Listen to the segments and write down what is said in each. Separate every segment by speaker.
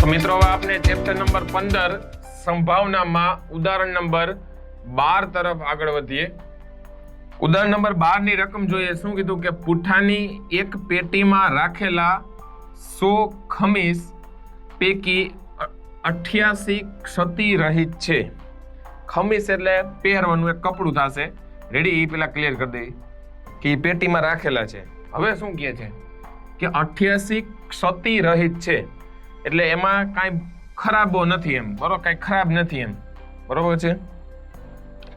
Speaker 1: तो मित्रों आपने चैप्टर नंबर 15 संभावना में उदाहरण नंबर 12 तरफ आगे बढ़ीए। उदाहरण नंबर 12 ની રકમ જોઈએ। શું કીધું કે પુઠ્ઠાની એક પેટીમાં રાખેલા 100 ખમીસ પૈકી 88 ક્ષતિ રહિત છે। ખમીસ એટલે પહેરવાનું એક કપડું થશે। રેડી, એ પેલા ક્લિયર કરી દઈએ કે પેટીમાં રાખેલા છે। હવે શું કહે છે કે 88 ક્ષતિ રહિત છે, એટલે એમાં કાંઈ ખરાબો નથી એમ, બરોબર, કાંઈ ખરાબ નથી એમ, બરોબર છે।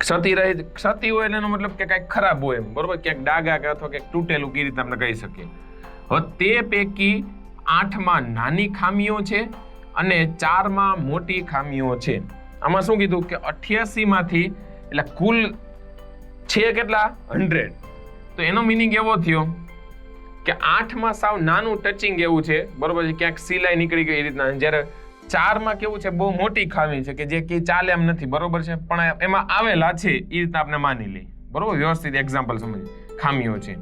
Speaker 1: ક્ષતિ રહિત, ક્ષતિ હોય એટલે એનો મતલબ કે કાંઈક ખરાબ હોય એમ, બરોબર, ક્યાંક ડાઘા કે અથવા ક્યાંક તૂટેલું કે રીતે આપણે કહી શકીએ। હવે તે પૈકી 8માં નાની ખામીઓ છે અને 4માં મોટી ખામીઓ છે। આમાં શું કીધું કે 88 માંથી એટલે કુલ છે કેટલા 100, તો એનો મિનિંગ એવો થયો કે 8માં સાવ નાનું ટચિંગ એવું છે, બરોબર છે, ક્યાંક સિલાઈ નીકળી ગઈ એ રીતના, જ્યારે 4માં કેવું છે બહુ મોટી ખામી છે કે જે કે ચાલે એમ નથી, બરોબર છે, પણ એમાં આવેલા છે એ રીતના આપણે માની લઈએ, બરોબર, વ્યવસ્થિત એક્ઝામ્પલ સમજી, ખામીઓ છે।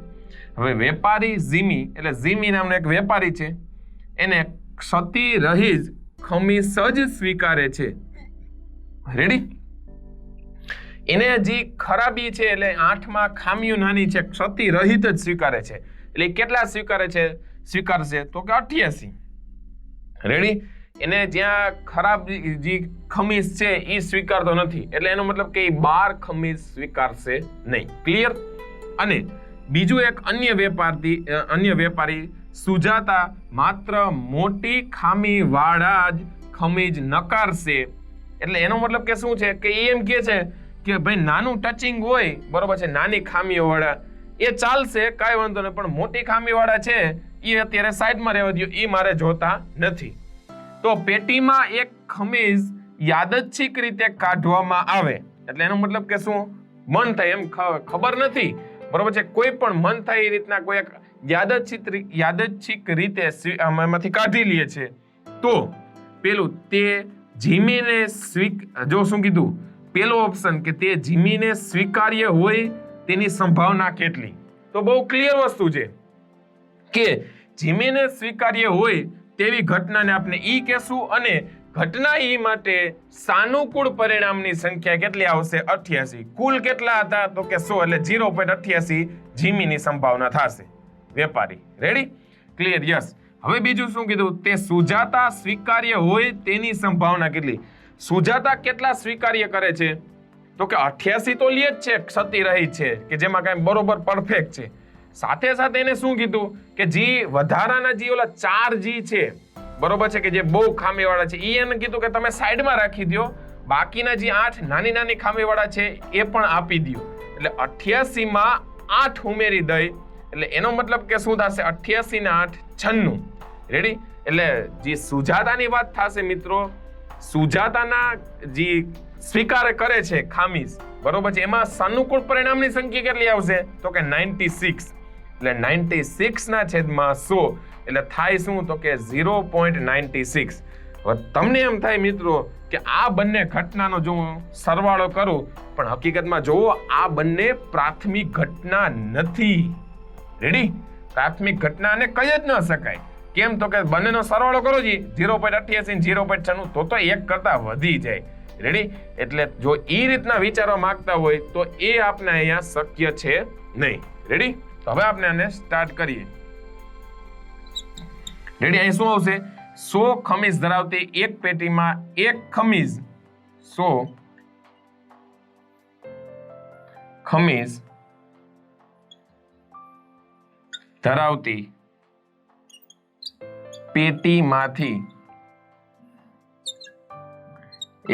Speaker 1: હવે વેપારી ઝીમી, એટલે ઝીમી નામનો એક વેપારી છે, એને ક્ષતિ રહિત ખમીસ જ સ્વીકારે છે। રેડી, એને જે ખરાબી છે એટલે 8માં ખામીઓ નાની છે, ક્ષતિ રહિત જ સ્વીકારે છે, એટલે કેટલા સ્વીકારે છે, સ્વીકારશે તો કે 88। રેડી, એને જ્યાં ખરાબ જે ખમીસ છે એ સ્વીકારતો નથી, એટલે એનો મતલબ કે 12 ખમીસ સ્વીકારશે નહીં। ક્લિયર। અને બીજું એક અન્ય વેપારી સુજાતા માત્ર મોટી ખામી વાળા જ ખમીજ નકારશે, એટલે એનો મતલબ કે શું છે કે એમ કહે છે કે ભાઈ નાનું ટચિંગ હોય, બરોબર છે, નાની ખામીઓ વાળા એ ચાલશે, કાંઈ વાંધો નહીં, પણ મોટી ખામી વાળા છે એ અત્યારે સાઈડમાં રહેવા દો, એ મારે જોતા નથી। તો પેટીમાં એક ખમીજ યાદચ્છિક રીતે કાઢવામાં આવે, એટલે એનો મતલબ કે શું, મન થાય એમ, ખબર નથી, બરોબર છે, કોઈ પણ મન થાય એ રીતના કોઈ એક યાદચ્છિક રીતે એમાંથી કાઢી લે છે, તો પેલું તે જીમીને જો શું કીધું, પેલો ઓપ્શન કે તે જીમીને સ્વીકાર્ય હોય તેની સંભાવના કેટલી, તો બહુ ક્લિયર વસ્તુ છે કે જીમીને સ્વીકાર્ય હોય તેવી ઘટનાને આપણે ઈ કહેશું, અને ઘટના ઈ માટે સાનુકૂળ પરિણામની સંખ્યા કેટલી આવશે 88। કુલ કેટલા હતા તો કે 100, એટલે 0.88 જીમીની સંભાવના થશે વેપારી। Ready, clear, yes. હવે બીજું શું કીધું, તે સુજાતા સ્વીકાર્ય હોય તેની સંભાવના કેટલી, સુજાતા કેટલા સ્વીકાર્ય કરે છે તો કે 88 તો લે જ છે, ક્ષતિ રહી છે કે જેમાં કાંઈ બરોબર પરફેક્ટ છે, સાથે સાથે એને શું કીધું કે જે વધારાના જે ઓલા 4 જી છે, બરોબર છે, કે જે બહુ ખામીવાળા છે, એને કીધું કે તમે સાઈડમાં રાખી દો, બાકીના જે 8 નાની નાની ખામીવાળા છે એ પણ આપી દો, એટલે 88 માં 8 ઉમેરી દઈ, એટલે એનો મતલબ કે શું થશે 88 ને 8 96। રેડી, એટલે જે સુજાતાની વાત થશે મિત્રો, સુજાતાના જે સ્વીકાર કરે છે ખામીસ, બરોબર છે, એમાં સાનુકૂળ પરિણામની સંખ્યા કેટલી આવશે તો કે 96, એટલે 96 ના છેદમાં 100, એટલે થાય શું તો કે 0.96। હવે તમને એમ થાય મિત્રો કે આ બંને ઘટનાનો જો હું સરવાળો કરું, પણ હકીકતમાં જોવો આ બંને પ્રાથમિક ઘટના નથી। રેડી, પ્રાથમિક ઘટનાને કહી જ ન શકાય, કેમ તો કે બંનેનો સરવાળો કરો જી 0.88 0.96 તો એક કરતા વધી જાય। રેડી, એટલે જો એ રીતના વિચારવા માંગતા હોય તો એ આપણે અહીંયા શક્ય છે નહીં। રેડી, તો હવે આપણે આને સ્ટાર્ટ કરીએ। રેડી, અહીં શું આવશે, 100 ખમીજ ધરાવતી એક પેટીમાં એક ખમીજ 100 ખમીજ ધરાવતી પેટીમાંથી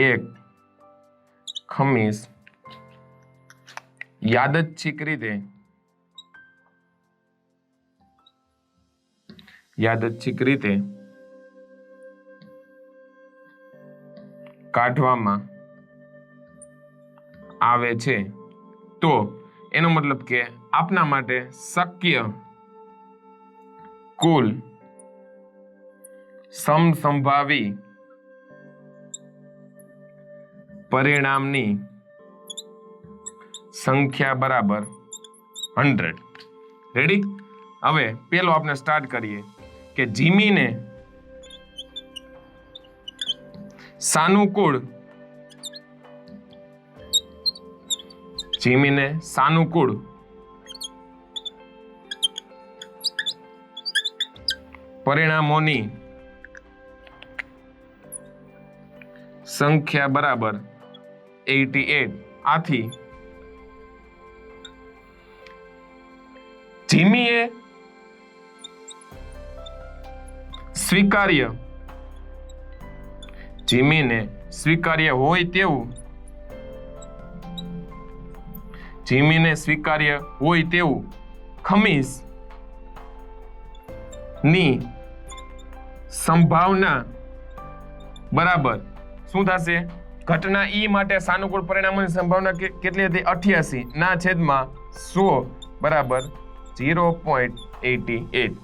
Speaker 1: એક ખમીસ યાદચ્છિક રીતે કાઢવામાં આવે છે, તો એનો મતલબ કે આપના માટે શક્ય કુલ સમસંભાવી પરિણામની સંખ્યા બરાબર 100। રેડી, હવે પેલો આપણે સ્ટાર્ટ કરીએ કે જીમીને સાનુકૂળ જીમીને સાનુકૂળ પરિણામોની સંખ્યા બરાબર 88. આથી જીમીએ સ્વીકાર્ય જીમીને સ્વીકાર્ય હોય તેવું ખમીસ ની સંભાવના બરાબર શું થશે? ઘટના ઈ માટે સાનુકૂળ પરિણામોની સંભાવના કેટલી હતી? 88 ના છેદમાં 100 બરાબર 0.88.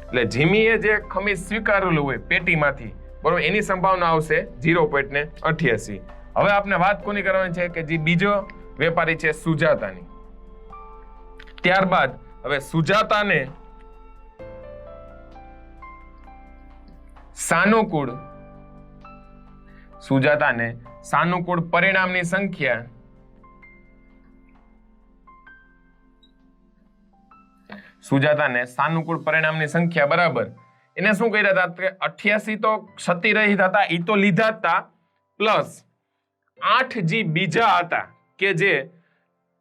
Speaker 1: એટલે જીમીએ જે ખમીસ સ્વીકારેલું હોય પેટીમાંથી બરોબર એની સંભાવના આવશે 0.88. હવે આપણે વાત કોની કરવાની છે કે જે બીજો વેપારી છે સુજાતાની. ત્યારબાદ હવે સુજાતાને સાનુકૂળ પરિણામની સંખ્યા બરાબર એને શું કર્યા હતા કે 88 તો ક્ષતિરહિત હતા એ તો લીધા હતા પ્લસ 8 જે બીજા હતા કે જે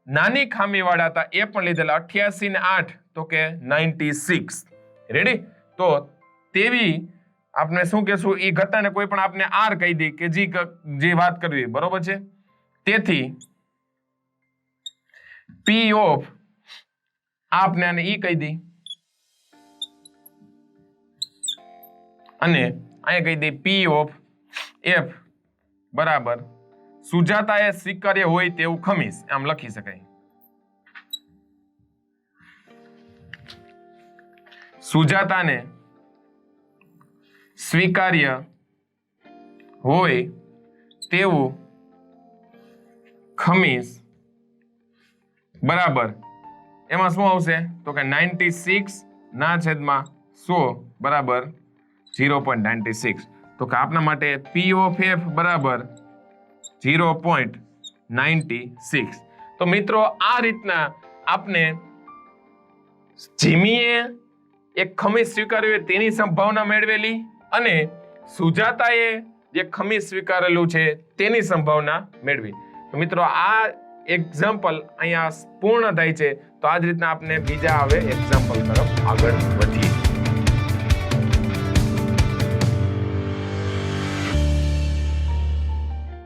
Speaker 1: નાની ખામી વાળા હતા એ પણ લીધેલા 88 ને 8 તો કે 96. રેડી? તો તેવી આપણે શું કહેશું એ ઘટનાને કોઈ પણ આપણે આર કહી દે કે જે વાત કરવી બરોબર છે. તેથી પી ઓફ આપને આને ઈ કહી દી અને અહીંયા કહી દે પી ઓફ એફ બરાબર સુજાતાએ સ્વીકાર્ય હોય તેવું ખમીસ. આમ લખી શકાય. સુજાતાને સ્વીકાર્ય હોય તેવું ખમીસ બરાબર એમાં શું આવશે તો કે 96 ના છેદમાં 100 બરાબર 0.96. તો કે આપના માટે પી ઓફ એફ બરાબર 0.96. તો મિત્રો આ રીતના આપને જીમીએ એક ખમીસ સ્વીકાર્યું તેની સંભાવના મેળવેલી અને સુજાતાએ જે ખમીસ સ્વીકારેલું છે તેની સંભાવના મેળવી. તો મિત્રો આ એક્ઝામ્પલ અહીંયા પૂર્ણ થાય છે. તો આ જ રીતના આપણે બીજા હવે એક્ઝામ્પલ તરફ આગળ વધીએ.